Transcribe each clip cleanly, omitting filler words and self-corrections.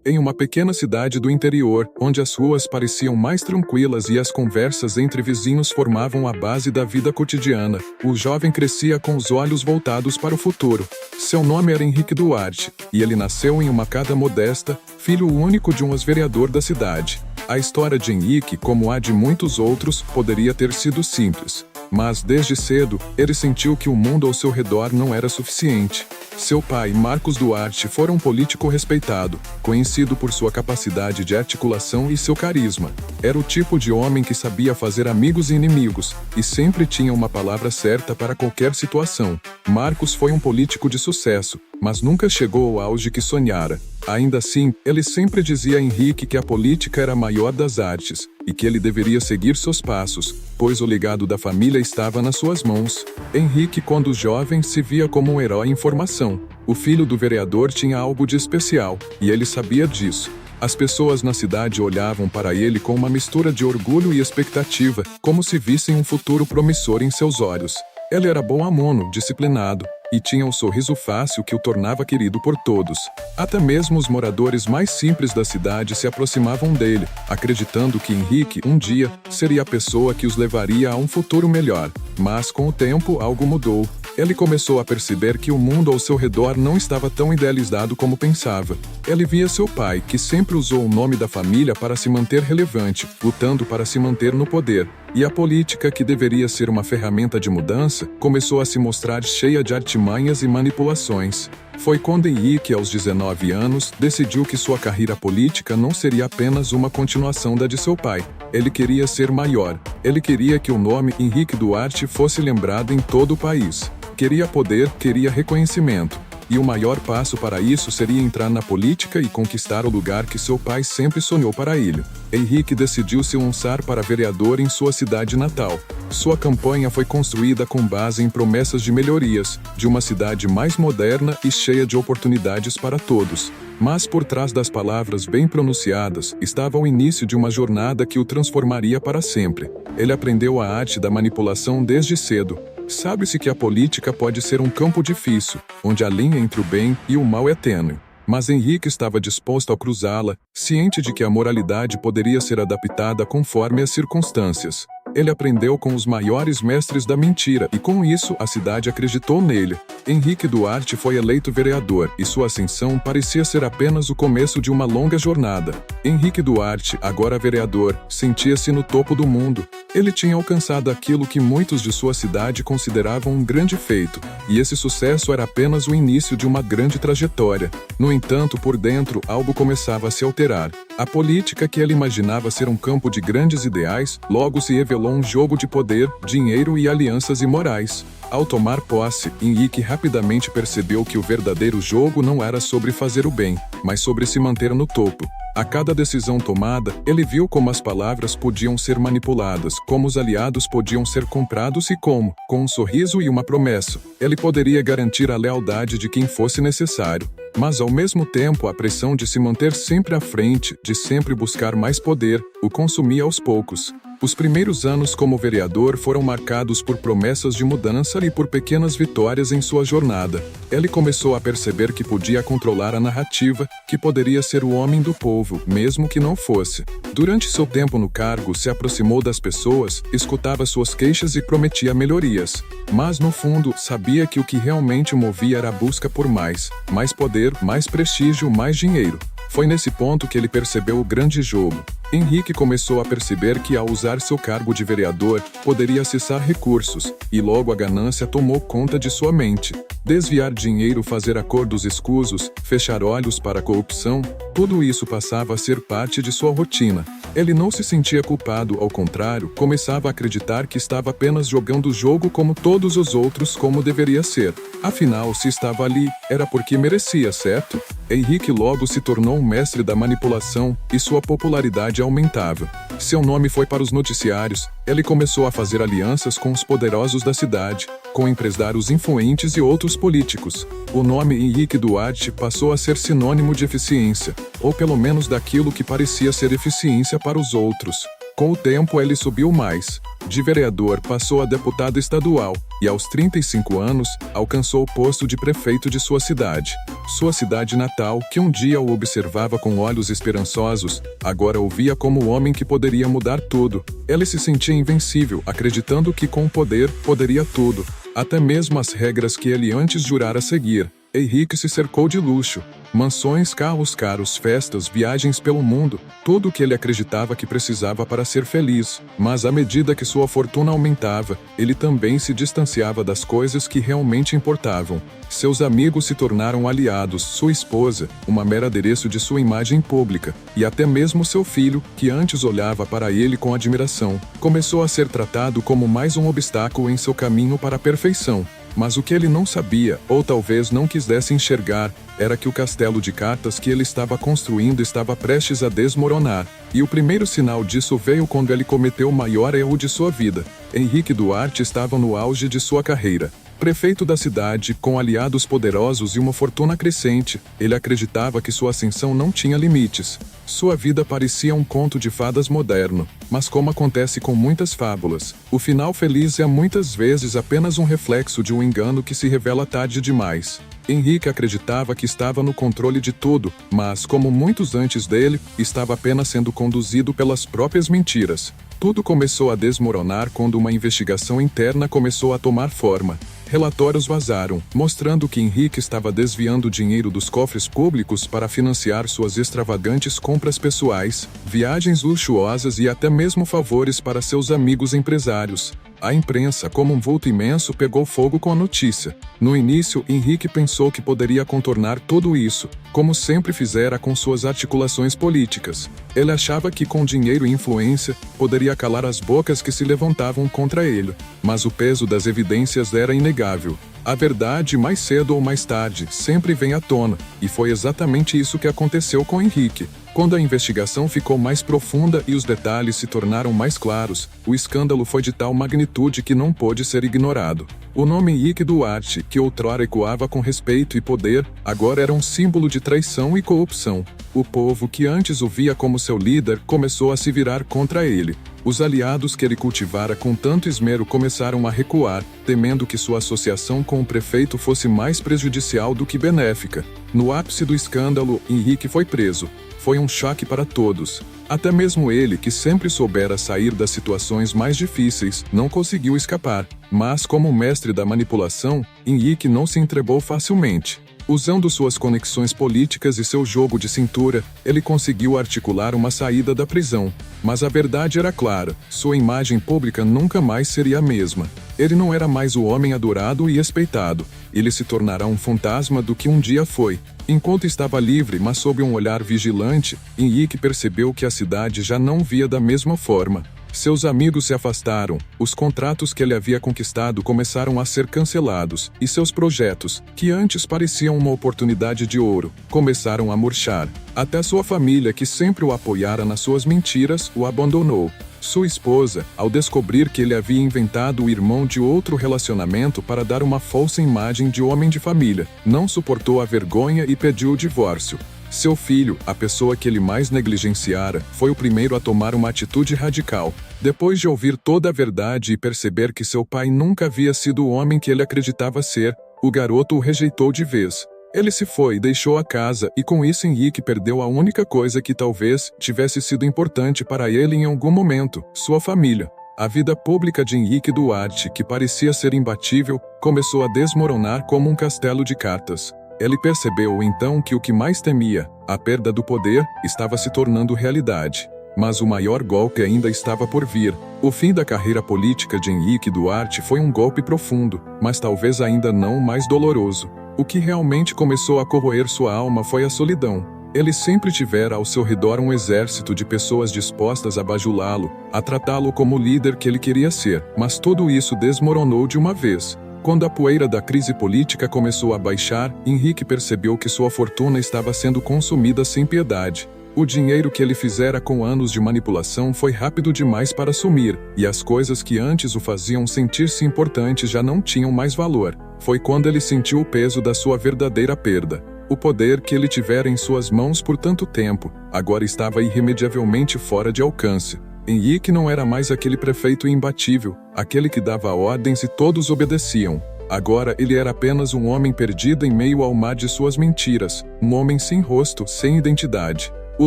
Em uma pequena cidade do interior, onde as ruas pareciam mais tranquilas e as conversas entre vizinhos formavam a base da vida cotidiana, o jovem crescia com os olhos voltados para o futuro. Seu nome era Henrique Duarte, e ele nasceu em uma casa modesta, filho único de um ex-vereador da cidade. A história de Henrique, como a de muitos outros, poderia ter sido simples. Mas, desde cedo, ele sentiu que o mundo ao seu redor não era suficiente. Seu pai, Marcos Duarte, foi um político respeitado, conhecido por sua capacidade de articulação e seu carisma. Era o tipo de homem que sabia fazer amigos e inimigos, e sempre tinha uma palavra certa para qualquer situação. Marcos foi um político de sucesso, mas nunca chegou ao auge que sonhara. Ainda assim, ele sempre dizia a Henrique que a política era a maior das artes, e que ele deveria seguir seus passos, pois o legado da família estava nas suas mãos. Henrique, quando jovem, se via como um herói em formação. O filho do vereador tinha algo de especial, e ele sabia disso. As pessoas na cidade olhavam para ele com uma mistura de orgulho e expectativa, como se vissem um futuro promissor em seus olhos. Ele era bom aluno, disciplinado, e tinha um sorriso fácil que o tornava querido por todos. Até mesmo os moradores mais simples da cidade se aproximavam dele, acreditando que Henrique, um dia, seria a pessoa que os levaria a um futuro melhor. Mas, com o tempo, algo mudou. Ele começou a perceber que o mundo ao seu redor não estava tão idealizado como pensava. Ele via seu pai, que sempre usou o nome da família para se manter relevante, lutando para se manter no poder. E a política, que deveria ser uma ferramenta de mudança, começou a se mostrar cheia de artimanhas e manipulações. Foi quando Henrique, aos 19 anos, decidiu que sua carreira política não seria apenas uma continuação da de seu pai. Ele queria ser maior. Ele queria que o nome Henrique Duarte fosse lembrado em todo o país. Queria poder, queria reconhecimento. E o maior passo para isso seria entrar na política e conquistar o lugar que seu pai sempre sonhou para ele. Henrique decidiu se lançar para vereador em sua cidade natal. Sua campanha foi construída com base em promessas de melhorias, de uma cidade mais moderna e cheia de oportunidades para todos. Mas por trás das palavras bem pronunciadas, estava o início de uma jornada que o transformaria para sempre. Ele aprendeu a arte da manipulação desde cedo. Sabe-se que a política pode ser um campo difícil, onde a linha entre o bem e o mal é tênue. Mas Henrique estava disposto a cruzá-la, ciente de que a moralidade poderia ser adaptada conforme as circunstâncias. Ele aprendeu com os maiores mestres da mentira e, com isso, a cidade acreditou nele. Henrique Duarte foi eleito vereador e sua ascensão parecia ser apenas o começo de uma longa jornada. Henrique Duarte, agora vereador, sentia-se no topo do mundo. Ele tinha alcançado aquilo que muitos de sua cidade consideravam um grande feito, e esse sucesso era apenas o início de uma grande trajetória. No entanto, por dentro, algo começava a se alterar. A política, que ele imaginava ser um campo de grandes ideais, logo se revelou um jogo de poder, dinheiro e alianças imorais. Ao tomar posse, Henrique rapidamente percebeu que o verdadeiro jogo não era sobre fazer o bem, mas sobre se manter no topo. A cada decisão tomada, ele viu como as palavras podiam ser manipuladas, como os aliados podiam ser comprados e como, com um sorriso e uma promessa, ele poderia garantir a lealdade de quem fosse necessário. Mas, ao mesmo tempo, a pressão de se manter sempre à frente, de sempre buscar mais poder, o consumia aos poucos. Os primeiros anos como vereador foram marcados por promessas de mudança e por pequenas vitórias em sua jornada. Ele começou a perceber que podia controlar a narrativa, que poderia ser o homem do povo, mesmo que não fosse. Durante seu tempo no cargo, se aproximou das pessoas, escutava suas queixas e prometia melhorias. Mas, no fundo, sabia que o que realmente o movia era a busca por mais poder, mais prestígio, mais dinheiro. Foi nesse ponto que ele percebeu o grande jogo. Henrique começou a perceber que, ao usar seu cargo de vereador, poderia acessar recursos, e logo a ganância tomou conta de sua mente. Desviar dinheiro, fazer acordos escusos, fechar olhos para a corrupção, tudo isso passava a ser parte de sua rotina. Ele não se sentia culpado, ao contrário, começava a acreditar que estava apenas jogando o jogo como todos os outros, como deveria ser. Afinal, se estava ali, era porque merecia, certo? Henrique logo se tornou um mestre da manipulação e sua popularidade aumentava. Seu nome foi para os noticiários, ele começou a fazer alianças com os poderosos da cidade, com empresários influentes e outros políticos. O nome Henrique Duarte passou a ser sinônimo de eficiência, ou pelo menos daquilo que parecia ser eficiência para os outros. Com o tempo ele subiu mais. De vereador passou a deputado estadual, e aos 35 anos, alcançou o posto de prefeito de sua cidade. Sua cidade natal, que um dia o observava com olhos esperançosos, agora o via como o homem que poderia mudar tudo. Ele se sentia invencível, acreditando que com o poder, poderia tudo, até mesmo as regras que ele antes jurara seguir. Henrique se cercou de luxo. Mansões, carros caros, festas, viagens pelo mundo, tudo o que ele acreditava que precisava para ser feliz. Mas à medida que sua fortuna aumentava, ele também se distanciava das coisas que realmente importavam. Seus amigos se tornaram aliados, sua esposa, uma mera adereço de sua imagem pública, e até mesmo seu filho, que antes olhava para ele com admiração, começou a ser tratado como mais um obstáculo em seu caminho para a perfeição. Mas o que ele não sabia, ou talvez não quisesse enxergar, era que o castelo de cartas que ele estava construindo estava prestes a desmoronar. E o primeiro sinal disso veio quando ele cometeu o maior erro de sua vida. Henrique Duarte estava no auge de sua carreira. Prefeito da cidade, com aliados poderosos e uma fortuna crescente, ele acreditava que sua ascensão não tinha limites. Sua vida parecia um conto de fadas moderno, mas como acontece com muitas fábulas, o final feliz é muitas vezes apenas um reflexo de um engano que se revela tarde demais. Henrique acreditava que estava no controle de tudo, mas, como muitos antes dele, estava apenas sendo conduzido pelas próprias mentiras. Tudo começou a desmoronar quando uma investigação interna começou a tomar forma. Relatórios vazaram, mostrando que Henrique estava desviando dinheiro dos cofres públicos para financiar suas extravagantes compras pessoais, viagens luxuosas e até mesmo favores para seus amigos empresários. A imprensa, como um vulto imenso, pegou fogo com a notícia. No início, Henrique pensou que poderia contornar tudo isso, como sempre fizera com suas articulações políticas. Ele achava que com dinheiro e influência, poderia calar as bocas que se levantavam contra ele. Mas o peso das evidências era inegável. A verdade, mais cedo ou mais tarde, sempre vem à tona, e foi exatamente isso que aconteceu com Henrique. Quando a investigação ficou mais profunda e os detalhes se tornaram mais claros, o escândalo foi de tal magnitude que não pôde ser ignorado. O nome Henrique Duarte, que outrora ecoava com respeito e poder, agora era um símbolo de traição e corrupção. O povo, que antes o via como seu líder, começou a se virar contra ele. Os aliados que ele cultivara com tanto esmero começaram a recuar, temendo que sua associação com o prefeito fosse mais prejudicial do que benéfica. No ápice do escândalo, Henrique foi preso. Foi um choque para todos. Até mesmo ele, que sempre soubera sair das situações mais difíceis, não conseguiu escapar. Mas, como mestre da manipulação, Henrique não se entregou facilmente. Usando suas conexões políticas e seu jogo de cintura, ele conseguiu articular uma saída da prisão. Mas a verdade era clara, sua imagem pública nunca mais seria a mesma. Ele não era mais o homem adorado e respeitado. Ele se tornará um fantasma do que um dia foi. Enquanto estava livre, mas sob um olhar vigilante, Henrique percebeu que a cidade já não via da mesma forma. Seus amigos se afastaram, os contratos que ele havia conquistado começaram a ser cancelados, e seus projetos, que antes pareciam uma oportunidade de ouro, começaram a murchar. Até sua família, que sempre o apoiara nas suas mentiras, o abandonou. Sua esposa, ao descobrir que ele havia inventado o irmão de outro relacionamento para dar uma falsa imagem de homem de família, não suportou a vergonha e pediu o divórcio. Seu filho, a pessoa que ele mais negligenciara, foi o primeiro a tomar uma atitude radical. Depois de ouvir toda a verdade e perceber que seu pai nunca havia sido o homem que ele acreditava ser, o garoto o rejeitou de vez. Ele se foi, deixou a casa, e com isso Henrique perdeu a única coisa que talvez tivesse sido importante para ele em algum momento, sua família. A vida pública de Henrique Duarte, que parecia ser imbatível, começou a desmoronar como um castelo de cartas. Ele percebeu então que o que mais temia, a perda do poder, estava se tornando realidade. Mas o maior golpe ainda estava por vir. O fim da carreira política de Henrique Duarte foi um golpe profundo, mas talvez ainda não o mais doloroso. O que realmente começou a corroer sua alma foi a solidão. Ele sempre tivera ao seu redor um exército de pessoas dispostas a bajulá-lo, a tratá-lo como o líder que ele queria ser, mas tudo isso desmoronou de uma vez. Quando a poeira da crise política começou a baixar, Henrique percebeu que sua fortuna estava sendo consumida sem piedade. O dinheiro que ele fizera com anos de manipulação foi rápido demais para sumir, e as coisas que antes o faziam sentir-se importante já não tinham mais valor. Foi quando ele sentiu o peso da sua verdadeira perda. O poder que ele tivera em suas mãos por tanto tempo, agora estava irremediavelmente fora de alcance. Henrique não era mais aquele prefeito imbatível, aquele que dava ordens e todos obedeciam. Agora ele era apenas um homem perdido em meio ao mar de suas mentiras, um homem sem rosto, sem identidade. O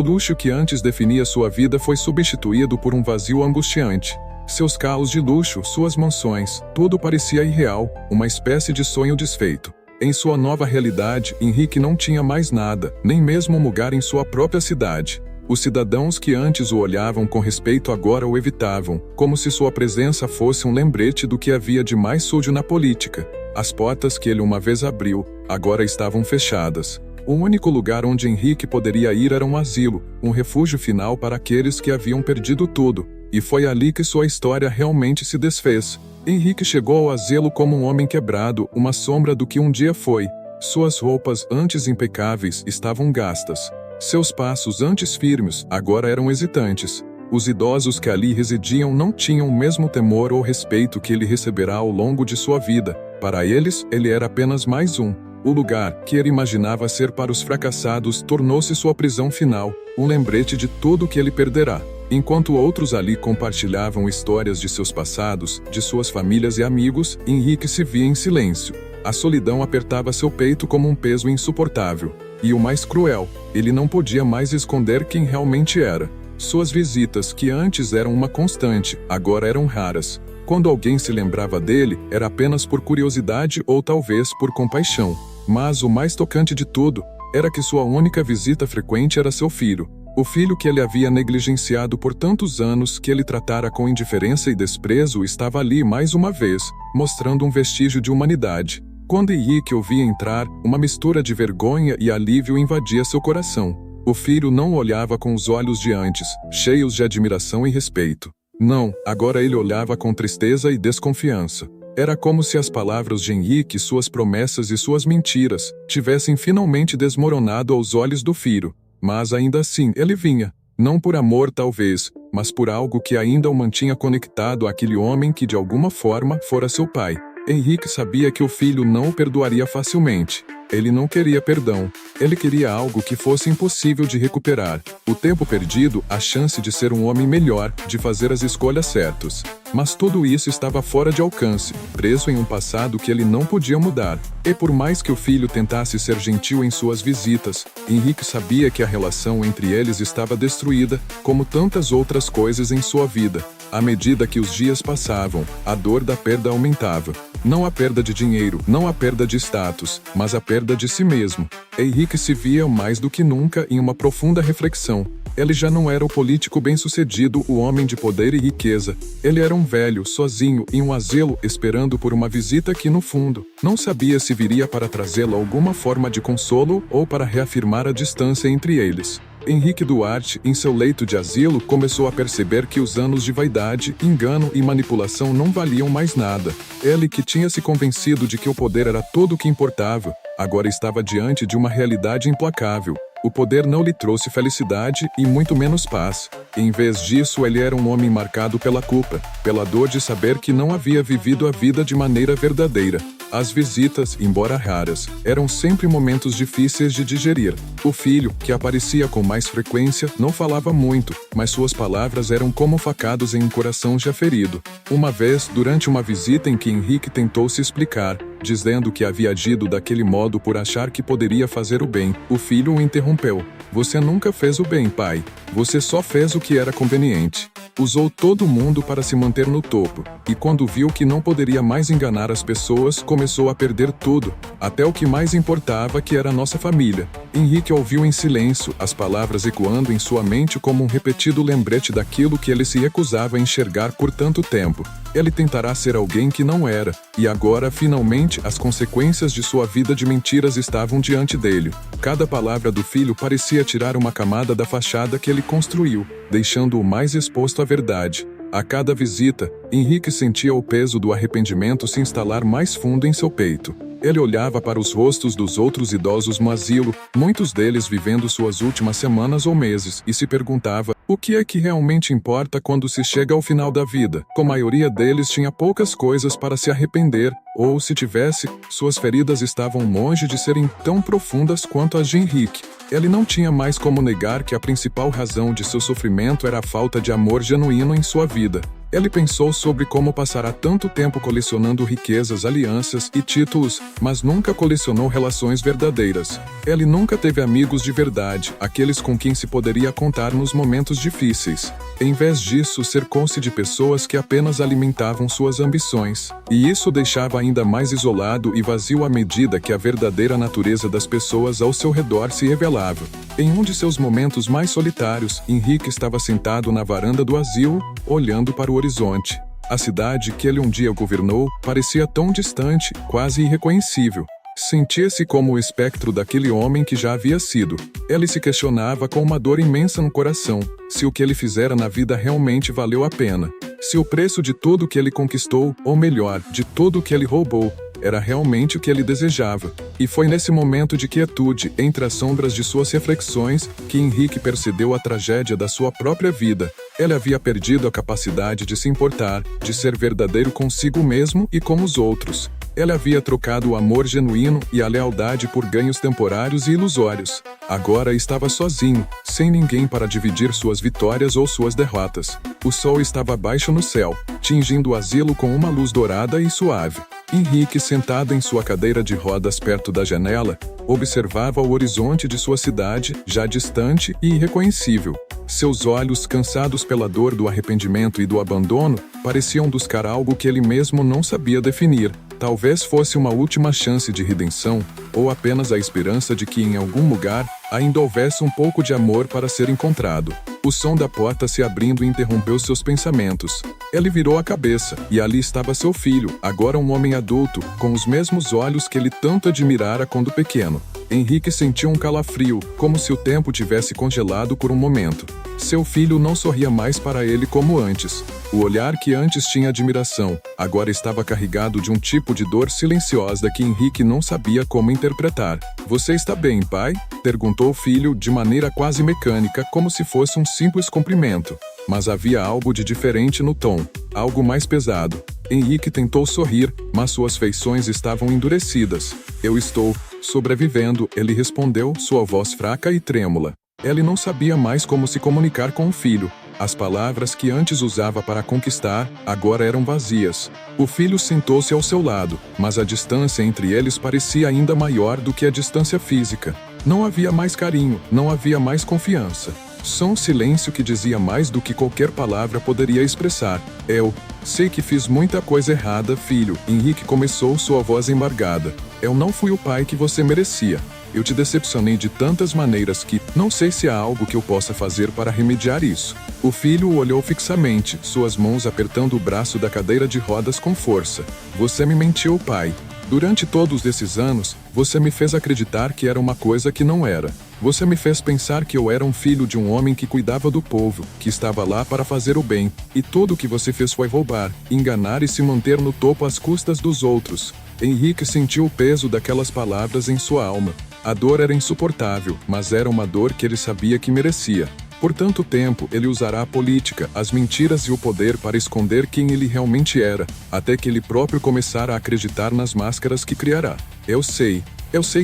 luxo que antes definia sua vida foi substituído por um vazio angustiante. Seus carros de luxo, suas mansões, tudo parecia irreal, uma espécie de sonho desfeito. Em sua nova realidade, Henrique não tinha mais nada, nem mesmo um lugar em sua própria cidade. Os cidadãos que antes o olhavam com respeito agora o evitavam, como se sua presença fosse um lembrete do que havia de mais sujo na política. As portas que ele uma vez abriu, agora estavam fechadas. O único lugar onde Henrique poderia ir era um asilo, um refúgio final para aqueles que haviam perdido tudo. E foi ali que sua história realmente se desfez. Henrique chegou ao asilo como um homem quebrado, uma sombra do que um dia foi. Suas roupas, antes impecáveis, estavam gastas. Seus passos, antes firmes, agora eram hesitantes. Os idosos que ali residiam não tinham o mesmo temor ou respeito que ele receberá ao longo de sua vida. Para eles, ele era apenas mais um. O lugar que ele imaginava ser para os fracassados tornou-se sua prisão final, um lembrete de tudo que ele perderá. Enquanto outros ali compartilhavam histórias de seus passados, de suas famílias e amigos, Henrique se via em silêncio. A solidão apertava seu peito como um peso insuportável. E o mais cruel, ele não podia mais esconder quem realmente era. Suas visitas, que antes eram uma constante, agora eram raras. Quando alguém se lembrava dele, era apenas por curiosidade ou talvez por compaixão. Mas o mais tocante de tudo, era que sua única visita frequente era seu filho. O filho que ele havia negligenciado por tantos anos, que ele tratara com indiferença e desprezo, estava ali mais uma vez, mostrando um vestígio de humanidade. Quando Henrique o via entrar, uma mistura de vergonha e alívio invadia seu coração. O filho não o olhava com os olhos de antes, cheios de admiração e respeito. Não, agora ele olhava com tristeza e desconfiança. Era como se as palavras de Henrique, suas promessas e suas mentiras, tivessem finalmente desmoronado aos olhos do filho. Mas ainda assim, ele vinha. Não por amor talvez, mas por algo que ainda o mantinha conectado àquele homem que de alguma forma fora seu pai. Henrique sabia que o filho não o perdoaria facilmente. Ele não queria perdão. Ele queria algo que fosse impossível de recuperar. O tempo perdido, a chance de ser um homem melhor, de fazer as escolhas certas. Mas tudo isso estava fora de alcance, preso em um passado que ele não podia mudar. E por mais que o filho tentasse ser gentil em suas visitas, Henrique sabia que a relação entre eles estava destruída, como tantas outras coisas em sua vida. À medida que os dias passavam, a dor da perda aumentava. Não a perda de dinheiro, não a perda de status, mas a perda de si mesmo. Henrique se via mais do que nunca em uma profunda reflexão. Ele já não era o político bem-sucedido, o homem de poder e riqueza. Ele era um velho, sozinho, em um asilo, esperando por uma visita que, no fundo, não sabia se viria para trazê-lo alguma forma de consolo ou para reafirmar a distância entre eles. Henrique Duarte, em seu leito de asilo, começou a perceber que os anos de vaidade, engano e manipulação não valiam mais nada. Ele, que tinha se convencido de que o poder era tudo o que importava, agora estava diante de uma realidade implacável. O poder não lhe trouxe felicidade e muito menos paz. Em vez disso, ele era um homem marcado pela culpa, pela dor de saber que não havia vivido a vida de maneira verdadeira. As visitas, embora raras, eram sempre momentos difíceis de digerir. O filho, que aparecia com mais frequência, não falava muito, mas suas palavras eram como facados em um coração já ferido. Uma vez, durante uma visita em que Henrique tentou se explicar, dizendo que havia agido daquele modo por achar que poderia fazer o bem, o filho o interrompeu. Você nunca fez o bem, pai. Você só fez o que era conveniente. Usou todo mundo para se manter no topo, e quando viu que não poderia mais enganar as pessoas, começou a perder tudo, até o que mais importava, que era nossa família. Henrique ouviu em silêncio, as palavras ecoando em sua mente como um repetido lembrete daquilo que ele se recusava a enxergar por tanto tempo. Ele tentará ser alguém que não era, e agora, finalmente, as consequências de sua vida de mentiras estavam diante dele. Cada palavra do filho parecia tirar uma camada da fachada que ele construiu, deixando-o mais exposto à verdade. A cada visita, Henrique sentia o peso do arrependimento se instalar mais fundo em seu peito. Ele olhava para os rostos dos outros idosos no asilo, muitos deles vivendo suas últimas semanas ou meses, e se perguntava: O que é que realmente importa quando se chega ao final da vida? A maioria deles tinha poucas coisas para se arrepender, ou se tivesse, suas feridas estavam longe de serem tão profundas quanto as de Henrique. Ele não tinha mais como negar que a principal razão de seu sofrimento era a falta de amor genuíno em sua vida. Ele pensou sobre como passará tanto tempo colecionando riquezas, alianças e títulos, mas nunca colecionou relações verdadeiras. Ele nunca teve amigos de verdade, aqueles com quem se poderia contar nos momentos difíceis. Em vez disso, cercou-se de pessoas que apenas alimentavam suas ambições. E isso deixava ainda mais isolado e vazio à medida que a verdadeira natureza das pessoas ao seu redor se revelava. Em um de seus momentos mais solitários, Henrique estava sentado na varanda do asilo, olhando para o horizonte. A cidade que ele um dia governou parecia tão distante, quase irreconhecível. Sentia-se como o espectro daquele homem que já havia sido. Ele se questionava com uma dor imensa no coração, se o que ele fizera na vida realmente valeu a pena. Se o preço de tudo que ele conquistou, ou melhor, de tudo que ele roubou, era realmente o que ele desejava. E foi nesse momento de quietude, entre as sombras de suas reflexões, que Henrique percebeu a tragédia da sua própria vida. Ele havia perdido a capacidade de se importar, de ser verdadeiro consigo mesmo e com os outros. Ele havia trocado o amor genuíno e a lealdade por ganhos temporários e ilusórios. Agora estava sozinho, sem ninguém para dividir suas vitórias ou suas derrotas. O sol estava baixo no céu, tingindo o asilo com uma luz dourada e suave. Henrique, sentado em sua cadeira de rodas perto da janela, observava o horizonte de sua cidade, já distante e irreconhecível. Seus olhos, cansados pela dor do arrependimento e do abandono, pareciam buscar algo que ele mesmo não sabia definir. Talvez fosse uma última chance de redenção, ou apenas a esperança de que em algum lugar ainda houvesse um pouco de amor para ser encontrado. O som da porta se abrindo interrompeu seus pensamentos. Ele virou a cabeça, e ali estava seu filho, agora um homem adulto, com os mesmos olhos que ele tanto admirara quando pequeno. Henrique sentiu um calafrio, como se o tempo tivesse congelado por um momento. Seu filho não sorria mais para ele como antes. O olhar que antes tinha admiração, agora estava carregado de um tipo de dor silenciosa que Henrique não sabia como interpretar. "Você está bem, pai?" perguntou o filho de maneira quase mecânica, como se fosse um simples cumprimento. Mas havia algo de diferente no tom, algo mais pesado. Henrique tentou sorrir, mas suas feições estavam endurecidas. "Eu estou sobrevivendo", ele respondeu, sua voz fraca e trêmula. Ele não sabia mais como se comunicar com o filho. As palavras que antes usava para conquistar, agora eram vazias. O filho sentou-se ao seu lado, mas a distância entre eles parecia ainda maior do que a distância física. Não havia mais carinho, não havia mais confiança. Só um silêncio que dizia mais do que qualquer palavra poderia expressar. "Eu sei que fiz muita coisa errada, filho", Henrique começou, sua voz embargada. "Eu não fui o pai que você merecia. Eu te decepcionei de tantas maneiras que não sei se há algo que eu possa fazer para remediar isso." O filho o olhou fixamente, suas mãos apertando o braço da cadeira de rodas com força. "Você me mentiu, pai. Durante todos esses anos, você me fez acreditar que era uma coisa que não era. Você me fez pensar que eu era um filho de um homem que cuidava do povo, que estava lá para fazer o bem, e tudo o que você fez foi roubar, enganar e se manter no topo às custas dos outros." Henrique sentiu o peso daquelas palavras em sua alma. A dor era insuportável, mas era uma dor que ele sabia que merecia. Por tanto tempo, ele usará a política, as mentiras e o poder para esconder quem ele realmente era, até que ele próprio começara a acreditar nas máscaras que criará. Eu sei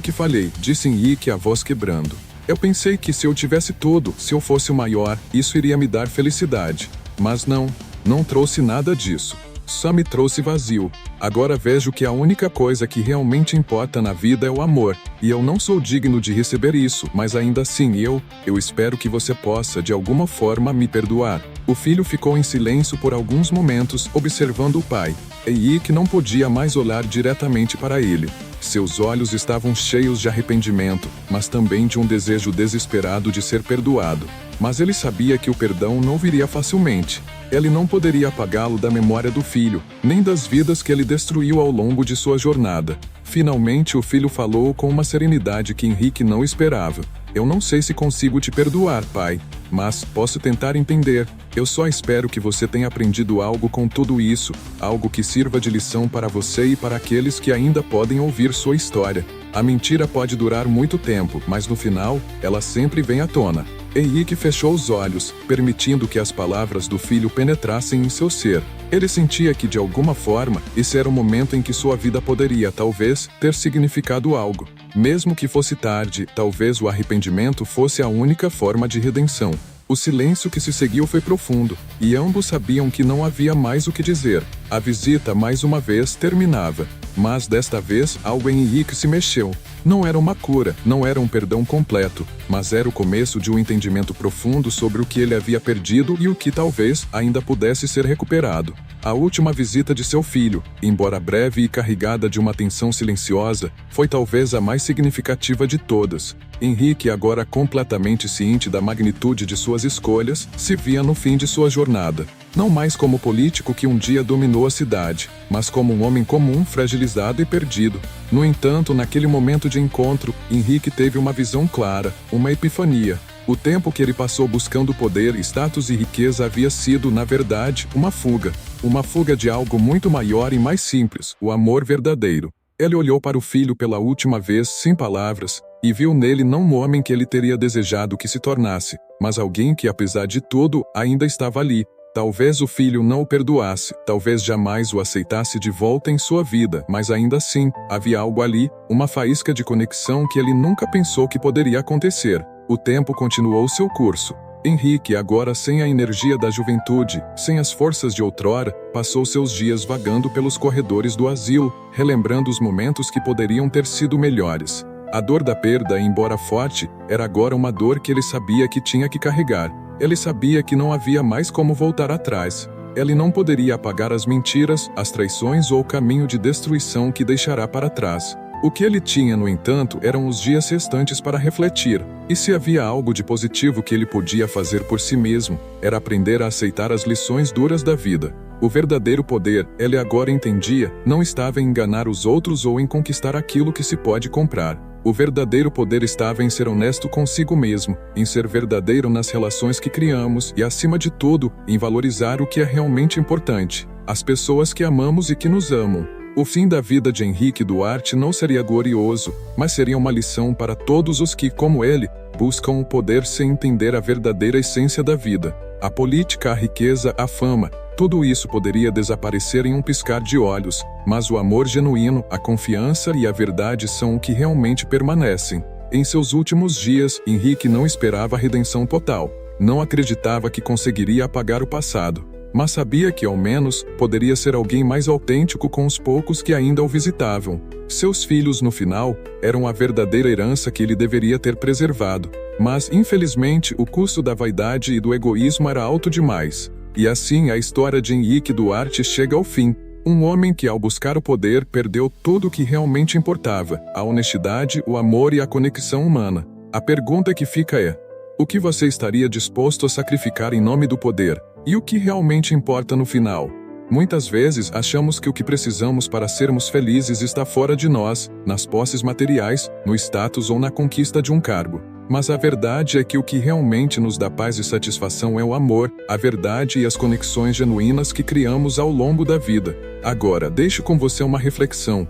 que falhei", disse Henrique, a voz quebrando. "Eu pensei que se eu tivesse tudo, se eu fosse o maior, isso iria me dar felicidade. Mas não trouxe nada disso. Só me trouxe vazio. Agora vejo que a única coisa que realmente importa na vida é o amor, e eu não sou digno de receber isso, mas ainda assim eu espero que você possa de alguma forma me perdoar." O filho ficou em silêncio por alguns momentos, observando o pai. Henrique não podia mais olhar diretamente para ele. Seus olhos estavam cheios de arrependimento, mas também de um desejo desesperado de ser perdoado. Mas ele sabia que o perdão não viria facilmente. Ele não poderia apagá-lo da memória do filho, nem das vidas que ele destruiu ao longo de sua jornada. Finalmente o filho falou com uma serenidade que Henrique não esperava. "Eu não sei se consigo te perdoar, pai, mas posso tentar entender. Eu só espero que você tenha aprendido algo com tudo isso, algo que sirva de lição para você e para aqueles que ainda podem ouvir sua história. A mentira pode durar muito tempo, mas no final, ela sempre vem à tona." Henrique fechou os olhos, permitindo que as palavras do filho penetrassem em seu ser. Ele sentia que, de alguma forma, esse era o momento em que sua vida poderia, talvez, ter significado algo. Mesmo que fosse tarde, talvez o arrependimento fosse a única forma de redenção. O silêncio que se seguiu foi profundo, e ambos sabiam que não havia mais o que dizer. A visita, mais uma vez, terminava. Mas desta vez, algo em Henrique se mexeu. Não era uma cura, não era um perdão completo, mas era o começo de um entendimento profundo sobre o que ele havia perdido e o que talvez ainda pudesse ser recuperado. A última visita de seu filho, embora breve e carregada de uma tensão silenciosa, foi talvez a mais significativa de todas. Henrique, agora completamente ciente da magnitude de suas escolhas, se via no fim de sua jornada. Não mais como o político que um dia dominou a cidade, mas como um homem comum, fragilizado e perdido. No entanto, naquele momento de encontro, Henrique teve uma visão clara, uma epifania. O tempo que ele passou buscando poder, status e riqueza havia sido, na verdade, uma fuga. Uma fuga de algo muito maior e mais simples, o amor verdadeiro. Ele olhou para o filho pela última vez, sem palavras, e viu nele não o homem que ele teria desejado que se tornasse, mas alguém que, apesar de tudo, ainda estava ali. Talvez o filho não o perdoasse, talvez jamais o aceitasse de volta em sua vida, mas ainda assim, havia algo ali, uma faísca de conexão que ele nunca pensou que poderia acontecer. O tempo continuou seu curso. Henrique, agora sem a energia da juventude, sem as forças de outrora, passou seus dias vagando pelos corredores do asilo, relembrando os momentos que poderiam ter sido melhores. A dor da perda, embora forte, era agora uma dor que ele sabia que tinha que carregar. Ele sabia que não havia mais como voltar atrás. Ele não poderia apagar as mentiras, as traições ou o caminho de destruição que deixará para trás. O que ele tinha, no entanto, eram os dias restantes para refletir. E se havia algo de positivo que ele podia fazer por si mesmo, era aprender a aceitar as lições duras da vida. O verdadeiro poder, ele agora entendia, não estava em enganar os outros ou em conquistar aquilo que se pode comprar. O verdadeiro poder estava em ser honesto consigo mesmo, em ser verdadeiro nas relações que criamos e, acima de tudo, em valorizar o que é realmente importante, as pessoas que amamos e que nos amam. O fim da vida de Henrique Duarte não seria glorioso, mas seria uma lição para todos os que, como ele, buscam o poder sem entender a verdadeira essência da vida. A política, a riqueza, a fama, tudo isso poderia desaparecer em um piscar de olhos, mas o amor genuíno, a confiança e a verdade são o que realmente permanecem. Em seus últimos dias, Henrique não esperava a redenção total. Não acreditava que conseguiria apagar o passado, mas sabia que, ao menos, poderia ser alguém mais autêntico com os poucos que ainda o visitavam. Seus filhos, no final, eram a verdadeira herança que ele deveria ter preservado. Mas, infelizmente, o custo da vaidade e do egoísmo era alto demais. E assim a história de Henrique Duarte chega ao fim. Um homem que, ao buscar o poder, perdeu tudo o que realmente importava: a honestidade, o amor e a conexão humana. A pergunta que fica é: o que você estaria disposto a sacrificar em nome do poder? E o que realmente importa no final? Muitas vezes achamos que o que precisamos para sermos felizes está fora de nós, nas posses materiais, no status ou na conquista de um cargo. Mas a verdade é que o que realmente nos dá paz e satisfação é o amor, a verdade e as conexões genuínas que criamos ao longo da vida. Agora, deixo com você uma reflexão.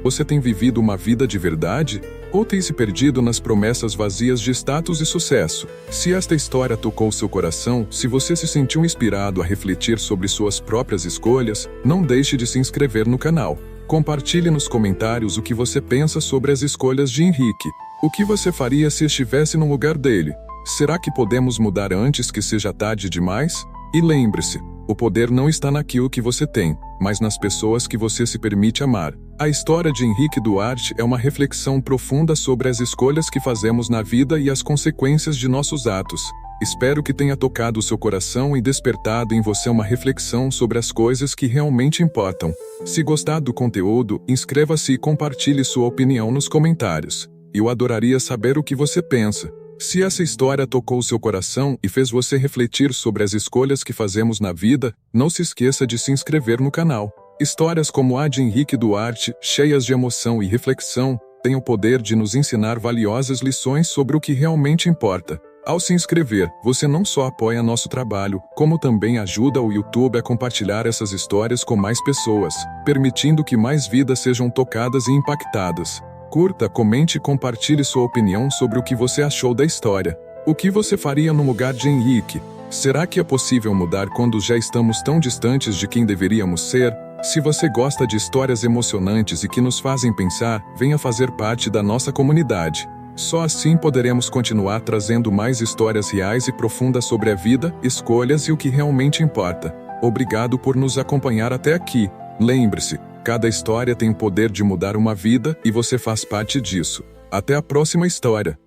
Você tem vivido uma vida de verdade? Ou tem se perdido nas promessas vazias de status e sucesso? Se esta história tocou seu coração, se você se sentiu inspirado a refletir sobre suas próprias escolhas, não deixe de se inscrever no canal. Compartilhe nos comentários o que você pensa sobre as escolhas de Henrique. O que você faria se estivesse no lugar dele? Será que podemos mudar antes que seja tarde demais? E lembre-se, o poder não está naquilo que você tem, mas nas pessoas que você se permite amar. A história de Henrique Duarte é uma reflexão profunda sobre as escolhas que fazemos na vida e as consequências de nossos atos. Espero que tenha tocado o seu coração e despertado em você uma reflexão sobre as coisas que realmente importam. Se gostar do conteúdo, inscreva-se e compartilhe sua opinião nos comentários. Eu adoraria saber o que você pensa. Se essa história tocou seu coração e fez você refletir sobre as escolhas que fazemos na vida, não se esqueça de se inscrever no canal. Histórias como a de Henrique Duarte, cheias de emoção e reflexão, têm o poder de nos ensinar valiosas lições sobre o que realmente importa. Ao se inscrever, você não só apoia nosso trabalho, como também ajuda o YouTube a compartilhar essas histórias com mais pessoas, permitindo que mais vidas sejam tocadas e impactadas. Curta, comente e compartilhe sua opinião sobre o que você achou da história. O que você faria no lugar de Henrique? Será que é possível mudar quando já estamos tão distantes de quem deveríamos ser? Se você gosta de histórias emocionantes e que nos fazem pensar, venha fazer parte da nossa comunidade. Só assim poderemos continuar trazendo mais histórias reais e profundas sobre a vida, escolhas e o que realmente importa. Obrigado por nos acompanhar até aqui. Lembre-se, cada história tem o poder de mudar uma vida e você faz parte disso. Até a próxima história.